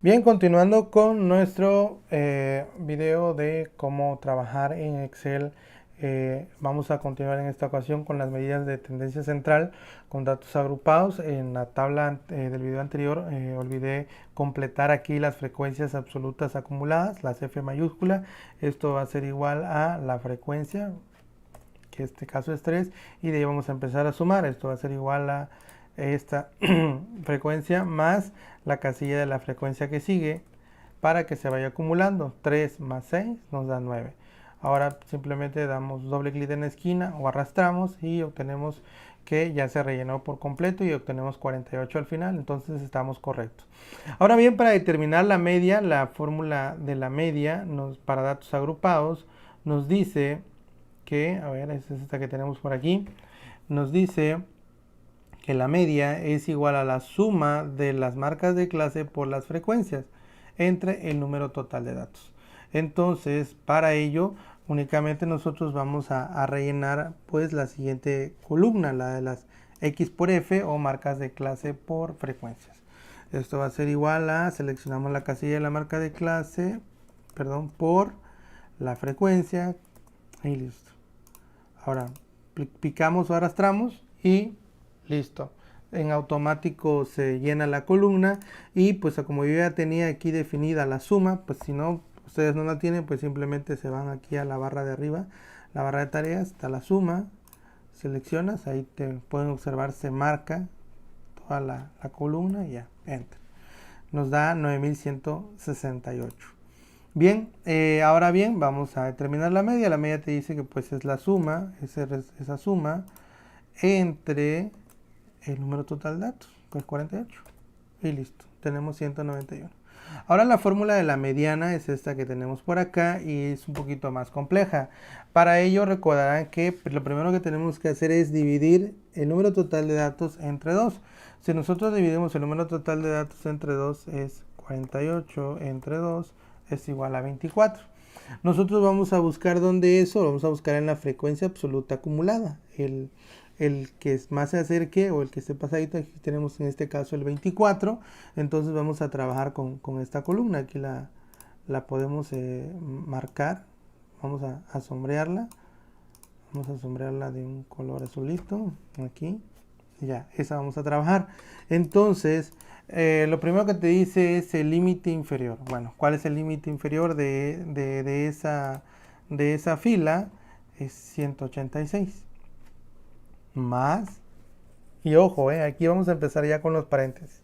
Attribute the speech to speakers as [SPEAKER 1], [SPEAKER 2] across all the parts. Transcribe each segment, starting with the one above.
[SPEAKER 1] Bien, continuando con nuestro video de cómo trabajar en Excel, vamos a continuar en esta ocasión con las medidas de tendencia central con datos agrupados. En la tabla del video anterior olvidé completar aquí las frecuencias absolutas acumuladas, las F mayúscula. Esto va a ser igual a la frecuencia, que en este caso es 3, y de ahí vamos a empezar a sumar. Esto va a ser igual a esta frecuencia más la casilla de la frecuencia que sigue para que se vaya acumulando. 3 más 6 nos da 9. Ahora simplemente damos doble clic en la esquina o arrastramos y obtenemos que ya se rellenó por completo y obtenemos 48 al final, entonces estamos correctos. Ahora bien, para determinar la media, la fórmula de la media para datos agrupados nos dice que, a ver, es esta que tenemos por aquí, nos dice que la media es igual a la suma de las marcas de clase por las frecuencias entre el número total de datos. Entonces, para ello, únicamente nosotros vamos a rellenar pues la siguiente columna, la de las X por F o marcas de clase por frecuencias. Esto va a ser igual a, seleccionamos la casilla de la marca de clase, perdón, por la frecuencia y listo. Ahora picamos o arrastramos y listo. En automático se llena la columna y pues como yo ya tenía aquí definida la suma, pues si no, ustedes no la tienen, pues simplemente se van aquí a la barra de arriba, la barra de tareas, está la suma, seleccionas, ahí te pueden observar, se marca toda la columna y ya, enter. Nos da 9168. Bien, ahora bien, vamos a determinar la media. La media te dice que pues es la suma, esa suma entre el número total de datos, que es 48. Y listo, tenemos 191. Ahora la fórmula de la mediana es esta que tenemos por acá y es un poquito más compleja. Para ello recordarán que lo primero que tenemos que hacer es dividir el número total de datos entre 2. Si nosotros dividimos el número total de datos entre 2 es 48 entre 2 es igual a 24. Nosotros vamos a buscar dónde eso, vamos a buscar en la frecuencia absoluta acumulada. El que más se acerque o el que esté pasadito, aquí tenemos en este caso el 24, entonces vamos a trabajar con esta columna, aquí la podemos marcar, vamos a sombrearla, de un color azulito, aquí, ya, esa vamos a trabajar. Entonces, lo primero que te dice es el límite inferior. Bueno, ¿cuál es el límite inferior de esa fila? Es 186 más, y ojo, aquí vamos a empezar ya con los paréntesis.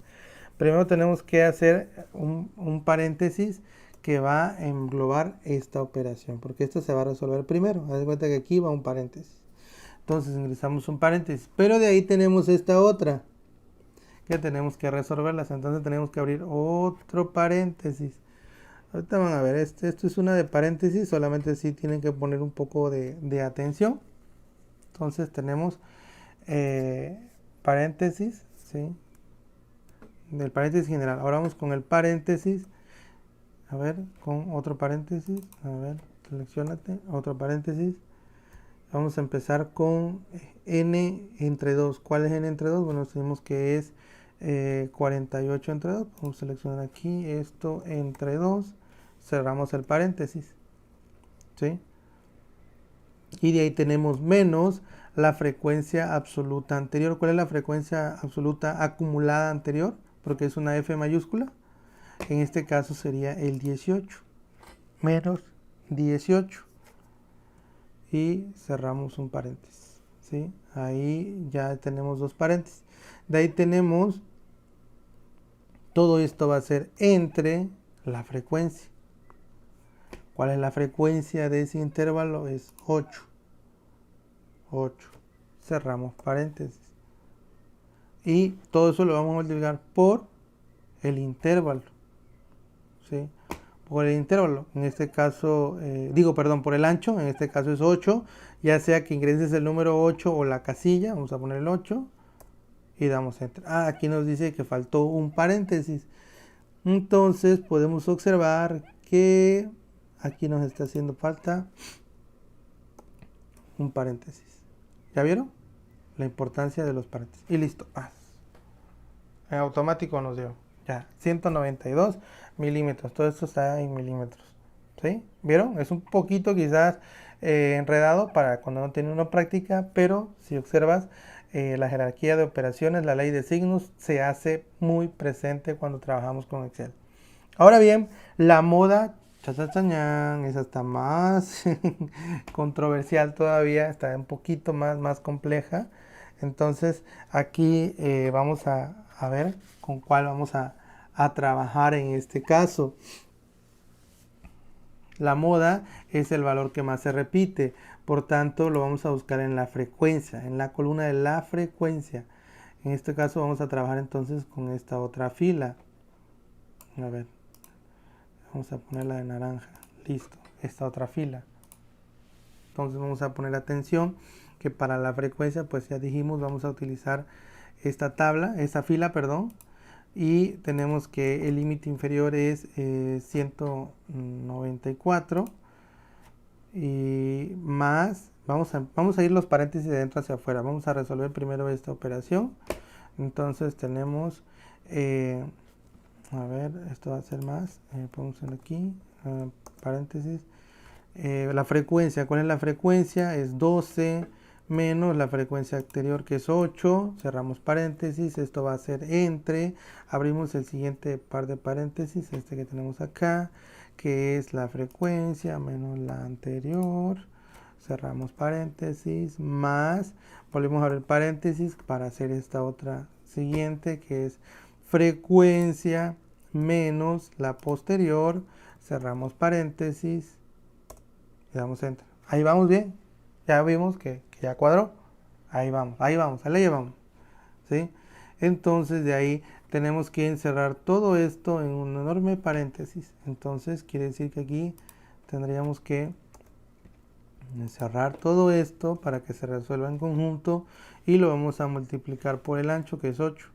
[SPEAKER 1] Primero tenemos que hacer un paréntesis que va a englobar esta operación, porque esto se va a resolver primero. Haz de cuenta que aquí va un paréntesis. Entonces ingresamos un paréntesis, pero de ahí tenemos esta otra que tenemos que resolverlas. Entonces tenemos que abrir otro paréntesis. Ahorita van a ver, esto es una de paréntesis, solamente sí tienen que poner un poco de atención. Entonces tenemos paréntesis, ¿sí? Del paréntesis general. Ahora vamos con el paréntesis. A ver, con otro paréntesis. A ver, seleccionate. Otro paréntesis. Vamos a empezar con n entre 2. ¿Cuál es n entre 2? Bueno, tenemos que es 48 entre 2. Vamos a seleccionar aquí esto entre 2. Cerramos el paréntesis. ¿Sí? Y de ahí tenemos menos la frecuencia absoluta anterior. ¿Cuál es la frecuencia absoluta acumulada anterior? Porque es una F mayúscula. En este caso sería el 18. Menos 18. Y cerramos un paréntesis. ¿Sí? Ahí ya tenemos dos paréntesis. De ahí tenemos, todo esto va a ser entre la frecuencia. ¿Cuál es la frecuencia de ese intervalo? Es 8. 8. Cerramos paréntesis. Y todo eso lo vamos a multiplicar por el intervalo. ¿Sí? Por el intervalo. En este caso, por el ancho. En este caso es 8. Ya sea que ingreses el número 8 o la casilla. Vamos a poner el 8. Y damos enter. Aquí nos dice que faltó un paréntesis. Entonces podemos observar que aquí nos está haciendo falta un paréntesis. ¿Ya vieron? La importancia de los paréntesis. Y listo. En automático nos dio. Ya, 192 milímetros. Todo esto está en milímetros. ¿Sí? ¿Vieron? Es un poquito quizás enredado para cuando no tiene uno práctica, pero si observas la jerarquía de operaciones, la ley de signos se hace muy presente cuando trabajamos con Excel. Ahora bien, la moda, esa está más controversial todavía, está un poquito más compleja. Entonces aquí vamos a ver con cuál vamos a trabajar en este caso. La moda es el valor que más se repite, por tanto lo vamos a buscar en la frecuencia, en la columna de la frecuencia. En este caso vamos a trabajar entonces con esta otra fila. A ver, vamos a ponerla de naranja. Listo, esta otra fila. Entonces vamos a poner atención que para la frecuencia, pues ya dijimos, vamos a utilizar esta tabla, esta fila, perdón. Y tenemos que el límite inferior es 194 y más, vamos a ir los paréntesis de dentro hacia afuera. Vamos a resolver primero esta operación. Entonces tenemos, a ver, esto va a ser más, podemos hacer aquí, paréntesis, la frecuencia, ¿cuál es la frecuencia? Es 12 menos la frecuencia anterior que es 8, cerramos paréntesis, esto va a ser entre, abrimos el siguiente par de paréntesis, este que tenemos acá, que es la frecuencia menos la anterior, cerramos paréntesis, más, volvemos a abrir paréntesis para hacer esta otra siguiente, que es frecuencia menos la posterior, cerramos paréntesis, le damos enter. Ahí vamos bien, ya vimos que ya cuadró, ahí vamos, ahí le llevamos, ¿sí? Entonces de ahí tenemos que encerrar todo esto en un enorme paréntesis. Entonces quiere decir que aquí tendríamos que encerrar todo esto para que se resuelva en conjunto y lo vamos a multiplicar por el ancho, que es 8.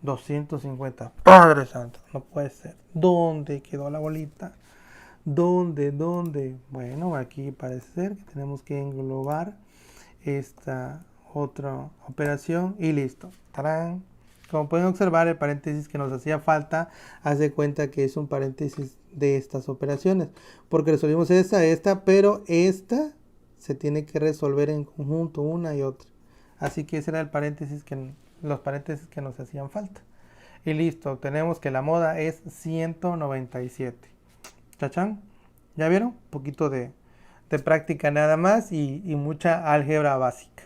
[SPEAKER 1] 250. Padre Santo, no puede ser. ¿Dónde quedó la bolita? ¿Dónde? Bueno, aquí parece ser que tenemos que englobar esta otra operación y listo. ¡Tarán! Como pueden observar, el paréntesis que nos hacía falta, hace cuenta que es un paréntesis de estas operaciones, porque resolvimos esta, pero esta se tiene que resolver en conjunto una y otra. Así que ese era el paréntesis los paréntesis que nos hacían falta. Y listo, obtenemos que la moda es 197. ¿Chachán? ¿Ya vieron? Un poquito de práctica nada más y mucha álgebra básica.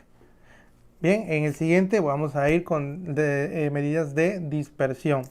[SPEAKER 1] Bien, en el siguiente vamos a ir con medidas de dispersión.